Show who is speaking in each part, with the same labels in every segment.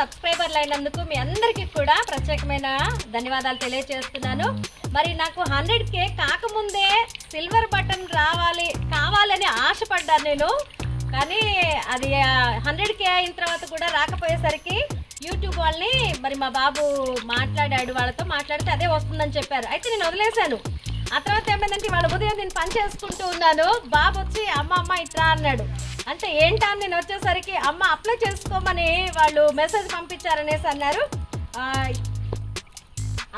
Speaker 1: సబ్స్క్రైబర్లు అయినందుకు మీ అందరికీ కూడా ప్రత్యేకమైన ధన్యవాదాలు తెలియజేస్తున్నాను. మరి నాకు 100K కాకముందే సిల్వర్ బటన్ కావాలని ఆశపడ్డాను నేను. కానీ అది 100K అయిన తర్వాత కూడా రాకపోయేసరికి యూట్యూబ్ వాళ్ళని మరి మా బాబు మాట్లాడాడు, వాళ్ళతో మాట్లాడితే అదే వస్తుందని చెప్పారు. అయితే నేను వదిలేశాను. ఆ తర్వాత ఏమైందంటే వాళ్ళ ఉదయం నేను పని చేసుకుంటూ ఉన్నాను, బాబు వచ్చి అమ్మ ఇట్రా అన్నాడు. అంటే ఏంటా అని నేను వచ్చేసరికి అమ్మ అప్లై చేసుకోమని వాళ్ళు మెసేజ్ పంపించారనేసి అన్నారు.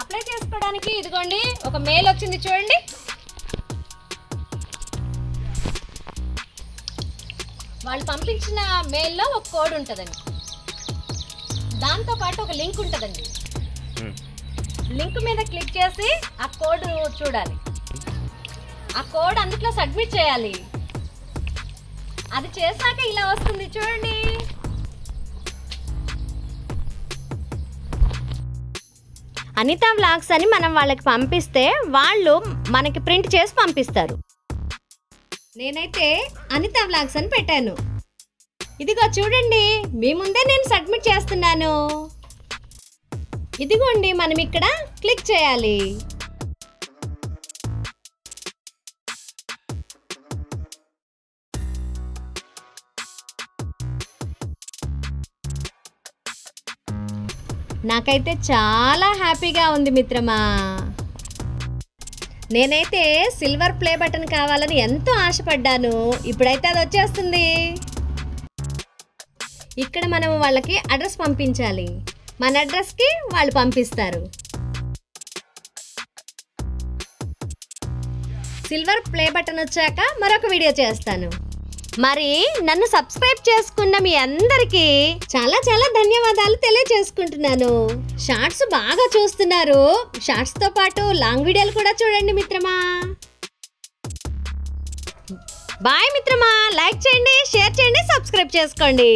Speaker 1: అప్లై చేసుకోవడానికి ఇదిగోండి ఒక మెయిల్ వచ్చింది చూడండి. వాళ్ళు పంపించిన మెయిల్లో ఒక కోడ్ ఉంటుందండి, దాంతోపాటు ఒక లింక్ ఉంటుందండి. లింక్ మీద క్లిక్ చేసి ఆ కోడ్ చూడాలి. ఆ కోడ్ అందులో సబ్మిట్ చేయాలి. అది చేశాక ఇలా వస్తుంది చూడండి. అనితా వ్లాగ్స్ అని మనం వాళ్ళకి పంపిస్తే వాళ్ళు మనకి ప్రింట్ చేసి పంపిస్తారు. నేనైతే అనితా వ్లాగ్స్ అని పెట్టాను. ఇదిగో చూడండి, మీ ముందే నేను సబ్మిట్ చేస్తున్నాను. ఇదిగోండి, మనం ఇక్కడ క్లిక్ చేయాలి. నాకైతే చాలా హ్యాపీగా ఉంది మిత్రమా. నేనైతే సిల్వర్ ప్లే బటన్ కావాలని ఎంతో ఆశపడ్డాను. ఇప్పుడైతే అది వచ్చేస్తుంది. ఇక్కడ మనం వాళ్ళకి అడ్రస్ పంపించాలి. మన అడ్రస్కి వాళ్ళు పంపిస్తారు. సిల్వర్ ప్లే బటన్ వచ్చాక మరొక వీడియో చేస్తాను. మరి నన్ను సబ్స్క్రైబ్ చేసుకున్న మీ అందరికీ చాలా చాలా ధన్యవాదాలు తెలియజేసుకుంటున్నాను. షార్ట్స్ బాగా చూస్తున్నారు. షార్ట్స్తో పాటు లాంగ్ వీడియోలు కూడా చూడండి మిత్రమా. బాయ్ మిత్రమా. లైక్ చేయండి, షేర్ చేయండి, సబ్స్క్రైబ్ చేసుకోండి.